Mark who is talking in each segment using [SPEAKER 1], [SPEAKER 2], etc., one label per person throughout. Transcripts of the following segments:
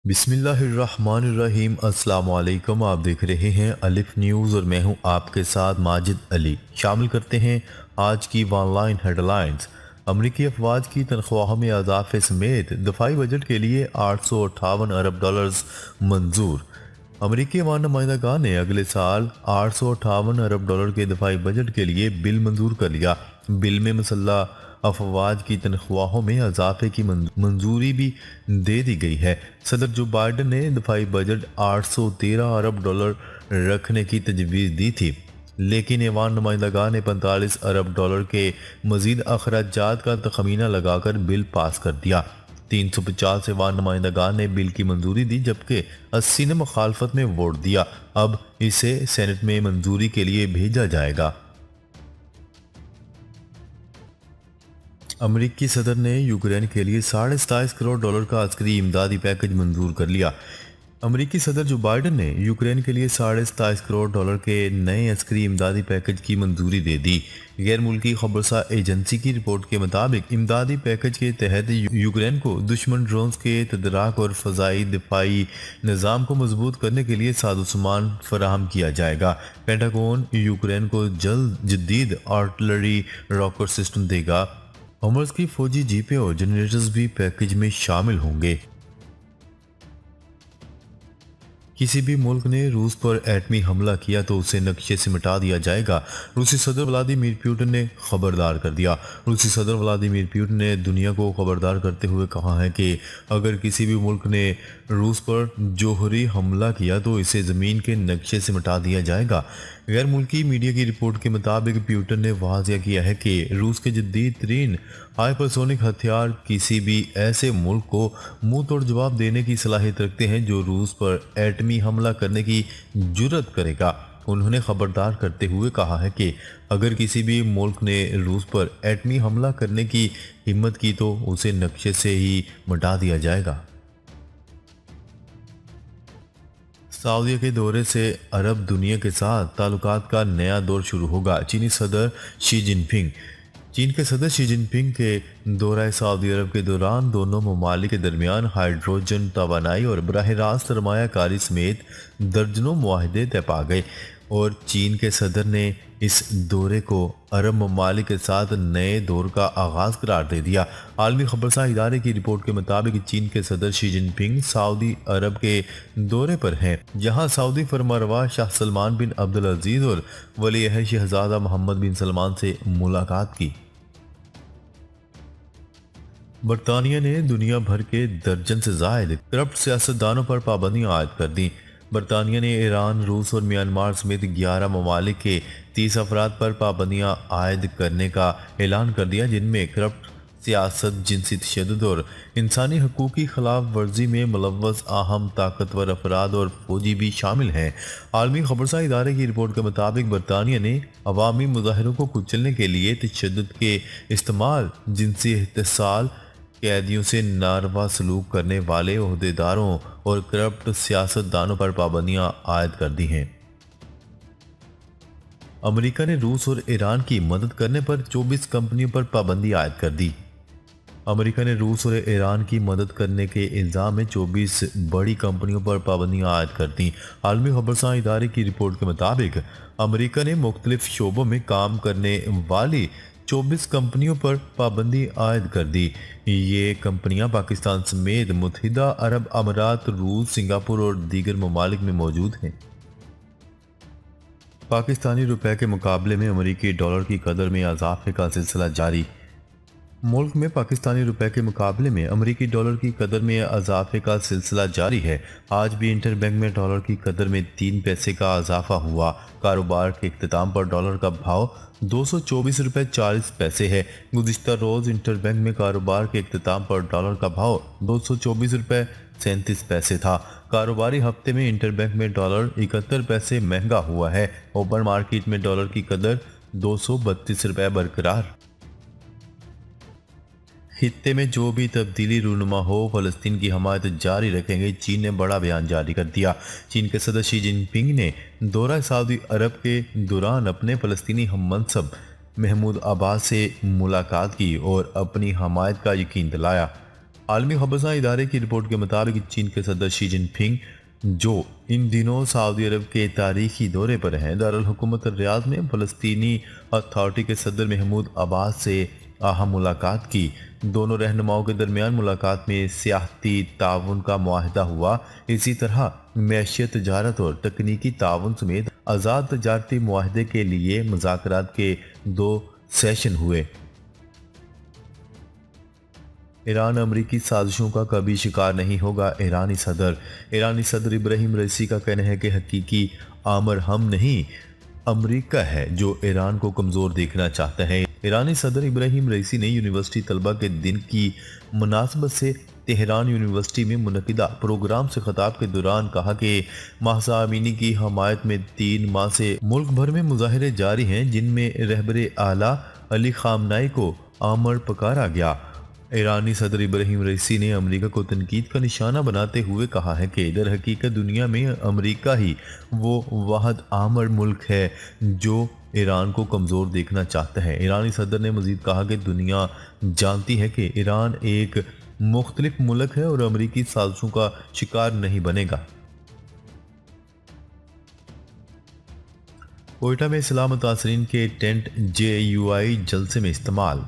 [SPEAKER 1] बिस्मिल्लाहिर्रहमानिर्रहीम। अस्सलाम वालेकुम। आप देख रहे हैं अलिफ न्यूज़ और मैं हूं आपके साथ माजिद अली। शामिल करते हैं आज की ऑनलाइन हेडलाइंस। अमरीकी अफवाज की तनख्वाहों में इजाफे समेत दफाई बजट के लिए 858 अरब डॉलर्स मंजूर। अमरीकी अवाम नुमाइंदगान ने अगले साल 858 अरब डॉलर के दफाई बजट के लिए बिल मंजूर कर लिया। बिल में मुसल्ह अफवाज की तनख्वाहों में इजाफे की मंजूरी भी दे दी गई है। सदर जो बाइडन ने दफाई बजट 813 अरब डॉलर रखने की तजवीज़ दी थी, लेकिन ऐवान नुमाइंदगान ने 45 अरब डॉलर के मजीद अखराजात का तखमीना लगाकर बिल पास कर दिया। 350 ऐवान नुमाइंदगान ने बिल की मंजूरी दी, जबकि 80 ने मुखालफत में वोट दिया। अब इसे सेनेट में मंजूरी के लिए भेजा जाएगा। अमरीकी सदर ने यूक्रेन के लिए 27.5 करोड़ डॉलर का अस्करी इमदादी पैकेज मंजूर कर लिया। अमरीकी सदर जो बाइडन ने यूक्रेन के लिए 27.5 करोड़ डॉलर के नए अस्करी इमदादी पैकेज की मंजूरी दे दी। गैर मुल्की खबरसा एजेंसी की रिपोर्ट के मुताबिक इमदादी पैकेज के तहत यूक्रेन को दुश्मन ड्रोन्स के तदराक और फ़ज़ाई दिफाई निज़ाम को मजबूत करने के लिए साजो-सामान फराहम किया जाएगा। पेंटागन यूक्रेन को जल्द जदीद आर्टिलरी रॉकेट सिस्टम देगा। हमर्स की फौजी जीपें और जनरेटर्स भी पैकेज में शामिल होंगे। किसी भी मुल्क ने रूस पर एटमी हमला किया तो उसे नक्शे से मिटा दिया जाएगा, रूसी सदर व्लादिमीर पुतिन ने खबरदार कर दिया। रूसी सदर व्लादिमीर पुतिन ने दुनिया को खबरदार करते हुए कहा है कि अगर किसी भी मुल्क ने रूस पर जोहरी हमला किया तो इसे ज़मीन के नक्शे से मिटा दिया जाएगा। गैर मुल्की मीडिया की रिपोर्ट के मुताबिक पुतिन ने वाज़ेह किया है कि रूस के जदीद तरीन हाइपरसोनिक हथियार किसी भी ऐसे मुल्क को मुंह तोड़ जवाब देने की सलाहियत रखते हैं जो रूस पर एटमी हमला करने की जुर्रत करेगा। उन्होंने खबरदार करते हुए कहा है कि अगर किसी भी मुल्क ने रूस पर एटमी हमला करने की हिम्मत की तो उसे नक्शे से ही मिटा दिया जाएगा। सऊदीया के दौरे से अरब दुनिया के साथ ताल्लुकात का नया दौर शुरू होगा। चीनी सदर शी जिनपिंग चीन के सदर शी जिनपिंग के दौरा सऊदी अरब के दौरान दोनों ममालिक के दरमियान हाइड्रोजन तवानाई और बराह रास्त सरमायाकारी समेत दर्जनों मुआहदे तय पा गए और चीन के सदर ने इस दौरे को अरब ममालिक के साथ नए दौर का आगाज करार दे दिया। आलमी खबरसा इदारे की रिपोर्ट के मुताबिक चीन के सदर शी जिनपिंग सऊदी अरब के दौरे पर हैं, जहां सऊदी फरमारवा शाह सलमान बिन अब्दुल अजीज और वली अहद शहजादा मोहम्मद बिन सलमान से मुलाकात की। बरतानिया ने दुनिया भर के दर्जन से जायद करप्ट सियासतदानों पर पाबंदियां आयद कर दी। बरतानिया ने ईरान, रूस और म्यांमार समेत 11 ममालिक के 30 अफराद पर पाबंदियां आयद करने का ऐलान कर दिया, जिनमें करप्ट सियासत, जिनसी तशद्दुद और इंसानी हकूक़ की खिलाफ वर्जी में मुलव्वस अहम ताकतवर अफराद और फौजी भी शामिल हैं। आलमी खबरसा इदारे की रिपोर्ट के मुताबिक बरतानिया ने अवामी मुजाहरों को कुचलने के लिए तशद्दुद के इस्तेमाल, जिनसी इस्तेसाल, कैदियों से नारवा सलूक करने वाले ओहदेदारों और करप्ट सियासतदानों पर पाबंदियां आयद कर दी हैं। अमेरिका ने रूस और ईरान की मदद करने पर 24 कंपनियों पर पाबंदी आयद कर दी। अमेरिका ने रूस और ईरान की मदद करने के इल्ज़ाम में 24 बड़ी कंपनियों पर पाबंदियां आयद कर दी। आलमी खबरसां इदारे की रिपोर्ट के मुताबिक अमेरिका ने मुख्तलिफ शोबों में काम करने वाली 24 कंपनियों पर पाबंदी आयद कर दी। ये कंपनियां पाकिस्तान समेत मुत्तहिदा अरब अमारात, रूस, सिंगापुर और दीगर ममालिक में मौजूद हैं। पाकिस्तानी रुपए के मुकाबले में अमेरिकी डॉलर की कदर में इजाफे का सिलसिला जारी। मुल्क में पाकिस्तानी रुपए के मुकाबले में अमेरिकी डॉलर की कदर में इजाफे का सिलसिला जारी है। आज भी इंटरबैंक में डॉलर की कदर में 3 पैसे का इजाफा हुआ। कारोबार के इख्तिताम पर डॉलर का भाव 224 रुपये 40 पैसे है। गुज़िश्ता रोज़ इंटरबैंक में कारोबार के इख्तिताम पर डॉलर का भाव 224 रुपये 37 पैसे था। कारोबारी हफ्ते में इंटरबैंक में डॉलर 71 पैसे महंगा हुआ है। ओपन मार्केट में डॉलर की कदर 232 रुपये बरकरार। खित्ते में जो भी तब्दीली रूनुमा हो, फलस्तीन की हमायत जारी रखेंगे, चीन ने बड़ा बयान जारी कर दिया। चीन के सदर शी जिनपिंग ने दौरा सऊदी अरब के दौरान अपने फलस्तीनी हममनसब महमूद अब्बास से मुलाकात की और अपनी हमायत का यकीन दिलाया। आलमी खबरसां इदारे की रिपोर्ट के मुताबिक चीन के सदर शी जिनपिंग, जो इन दिनों सऊदी अरब के तारीखी दौरे पर हैं, दारुल हुकूमत रियाद में फ़लस्तीनी अथॉरिटी के सदर महमूद अब्बास से अहम मुलाकात की। दोनों रहनुमाओं के दरमियान मुलाकात में सियाहती ताउन का मुआहदा हुआ। इसी तरह मैशियत, तजारत और तकनीकी ताउन समेत आज़ाद तजारती मुआहदे के लिए मुज़ाकरात के 2 सेशन हुए। ईरान अमरीकी साजिशों का कभी शिकार नहीं होगा। ईरानी सदर इब्राहिम रईसी का कहना है कि हकीकी आमर हम नहीं, अमरीका है जो ईरान को कमज़ोर देखना चाहता है। ईरानी सदर इब्राहिम रईसी ने यूनिवर्सिटी तलबा के दिन की मुनासबत से तेहरान यूनिवर्सिटी में मुनकिदा प्रोग्राम से खिताब के दौरान कहा कि महसा अमीनी की हमायत में 3 माह से मुल्क भर में मुजाहरे जारी हैं, जिनमें रहबरे आला अली खामनाई को आमर पकारा गया। ईरानी सदर इब्राहिम रईसी ने अमेरिका को तनकीद का निशाना बनाते हुए कहा है कि दर हकीकत दुनिया में अमेरिका ही वो वाहद आमर मुल्क है जो ईरान को कमज़ोर देखना चाहता है। ईरानी सदर ने मजीद कहा कि दुनिया जानती है कि ईरान एक मुख्तलिफ मुल्क है और अमेरिकी साजिशों का शिकार नहीं बनेगा। कोयटा में इस्लाम मुतासरीन के टेंट JUI जलसे में इस्तेमाल।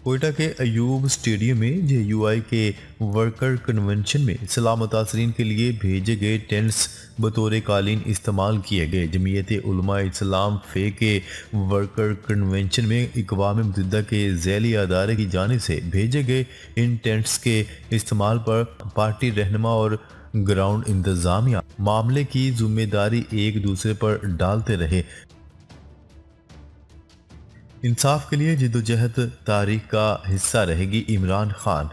[SPEAKER 1] कोयटा के अयूब स्टेडियम में JUI के वर्कर कन्वेंशन में इस्लाम मुतासरीन के लिए भेजे गए टेंट्स बतौर कालीन इस्तेमाल किए गए। जमीयत उलमा इस्लाम फे के वर्कर कन्वेंशन में इक़वाम मुत्तहिदा के ज़ैली अदारे की जानिब से भेजे गए इन टेंट्स के इस्तेमाल पर पार्टी रहनुमा और ग्राउंड इंतज़ामिया मामले की जिम्मेदारी एक दूसरे पर डालते रहे। इंसाफ के लिए जिद्दोजहद तारीख का हिस्सा रहेगी इमरान खान।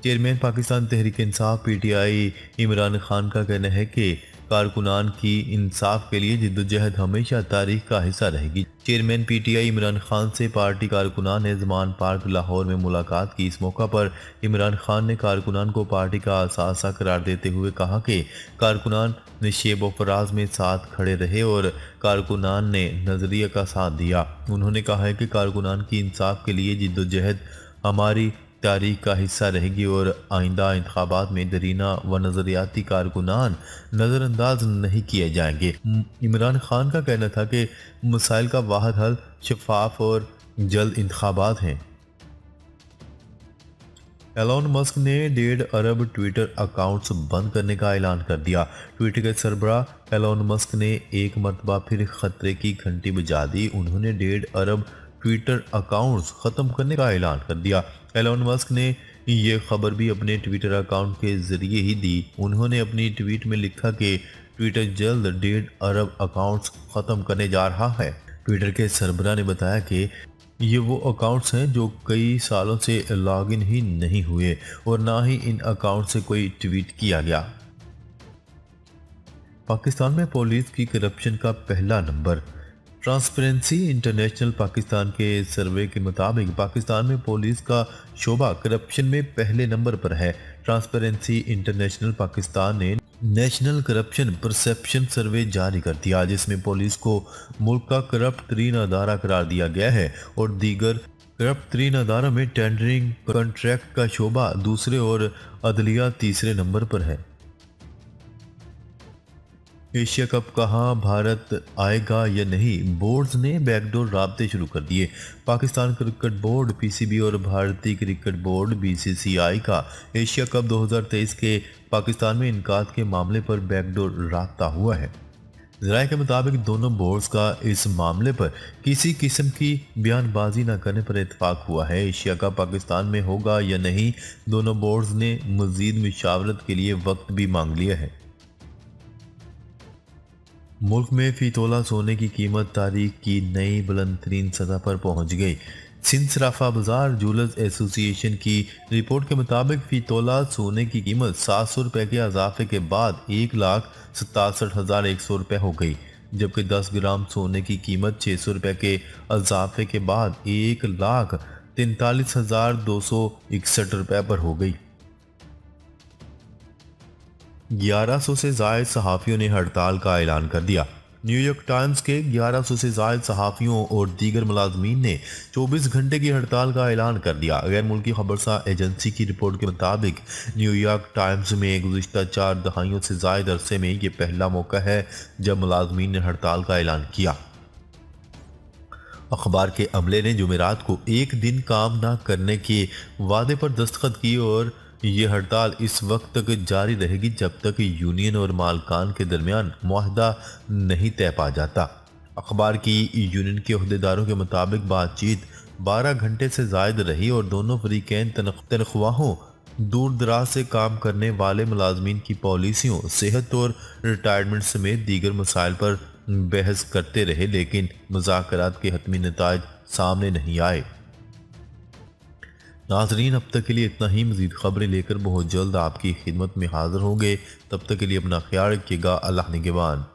[SPEAKER 1] चेयरमैन पाकिस्तान तहरीक इंसाफ PTI इमरान खान का कहना है कि कारकुनान की इंसाफ के लिए जिद्दोजहद हमेशा तारीख का हिस्सा रहेगी। चेयरमैन PTI इमरान खान से पार्टी कारकुनान ने ज़मान पार्क लाहौर में मुलाकात की। इस मौका पर इमरान खान ने कारकुनान को पार्टी का असासा करार देते हुए कहा कि कारकुनान निशेब व फराज में साथ खड़े रहे और कारकुनान ने नज़रिया का साथ दिया। उन्होंने कहा है कि कारकुनान की इंसाफ के लिए जिद्दोजहद हमारी तारीख का हिस्सा रहेगी और आइंदा इंतखाबात में दरीना व नज़रियाती कारकुनान नज़रअंदाज नहीं किए जाएंगे। इमरान खान का कहना था कि मसाइल का वाहिद हल शफाफ और जल्द इंतखाबात हैं। एलोन मस्क ने 1.5 अरब ट्विटर अकाउंट्स बंद करने का ऐलान कर दिया। ट्विटर के सरबरा एलोन मस्क ने एक मरतबा फिर खतरे की घंटी बजा दी। उन्होंने 1.5 अरब ट्विटर अकाउंट्स ख़त्म करने का ऐलान कर दिया। एलोन मस्क ने ये खबर भी अपने ट्विटर अकाउंट के ज़रिए ही दी। उन्होंने अपनी ट्वीट में लिखा कि ट्विटर जल्द 1.5 अरब अकाउंट्स ख़त्म करने जा रहा है। ट्विटर के सरबरा ने बताया कि ये वो अकाउंट्स हैं जो कई सालों से लॉगिन ही नहीं हुए और ना ही इन अकाउंट से कोई ट्वीट किया गया। पाकिस्तान में पुलिस की करप्शन का पहला नंबर। ट्रांसपेरेंसी इंटरनेशनल पाकिस्तान के सर्वे के मुताबिक पाकिस्तान में पुलिस का शोबा करप्शन में पहले नंबर पर है। ट्रांसपेरेंसी इंटरनेशनल पाकिस्तान ने नेशनल करप्शन परसेप्शन सर्वे जारी कर दिया, जिसमें पुलिस को मुल्क का करप्ट तरीन अदारा करार दिया गया है और दीगर करप्ट तरीन अदारों में टेंडरिंग कॉन्ट्रैक्ट का शोबा दूसरे और अदलिया तीसरे नंबर पर है। एशिया कप कहाँ भारत आएगा या नहीं, बोर्ड्स ने बैकडोर राब्ते शुरू कर दिए। पाकिस्तान क्रिकेट बोर्ड PCB और भारतीय क्रिकेट बोर्ड BCCI का एशिया कप 2023 के पाकिस्तान में इनकाद के मामले पर बैकडोर राब्ता हुआ है। ज़राए के मुताबिक दोनों बोर्ड्स का इस मामले पर किसी किस्म की बयानबाजी न करने पर इत्तेफाक हुआ है। एशिया कप पाकिस्तान में होगा या नहीं, दोनों बोर्ड्स ने मज़ीद मशावरत के लिए वक्त भी मांग लिया है। मुल्क में फी तोला सोने की कीमत तारीख की नई बुलंद तरीन सतह पर पहुंच गई। सिंध सराफा बाजार जूलर्स एसोसिएशन की रिपोर्ट के मुताबिक फी तोला सोने की कीमत 700 रुपये के इजाफे के बाद 1,67,100 रुपये हो गई, जबकि 10 ग्राम सोने की कीमत 600 रुपये के इजाफे के बाद 1,43,261 रुपये पर हो गई। 1100 से ज़ायद सहाफ़ियों ने हड़ताल का ऐलान कर दिया। न्यूयॉर्क टाइम्स के 1100 से जायद सहाफ़ियों और दीगर मुलाजमीन ने 24 घंटे की हड़ताल का ऐलान कर दिया। गैर मुल्की खबरसा एजेंसी की रिपोर्ट के मुताबिक न्यूयॉर्क टाइम्स में गुज़िश्ता 4 दहाइयों से जायद अरसे में ये पहला मौका है जब मुलाजमीन ने हड़ताल का ऐलान किया। अखबार के अमले ने जुमेरात को एक दिन काम न करने के वादे पर दस्तखत किए और ये हड़ताल इस वक्त तक जारी रहेगी जब तक यूनियन और मालकान के दरमियान मुआहदा नहीं तय पा जाता। अखबार की यूनियन के अहदेदारों के मुताबिक बातचीत 12 घंटे से जायद रही और दोनों फरीकैन तनख्वाहों, दूर दराज से काम करने वाले मुलाजमीन की पॉलिसियों, सेहत और रिटायरमेंट समेत दीगर मसाइल पर बहस करते रहे, लेकिन मुज़ाकरात के हतमी नताइज सामने नहीं आए। नाजरीन, अब तक के लिए इतना ही। मज़ीद खबरें लेकर बहुत जल्द आपकी खिदमत में हाजिर होंगे। तब तक के लिए अपना ख्याल रखिएगा। अल्लाह निगहबान।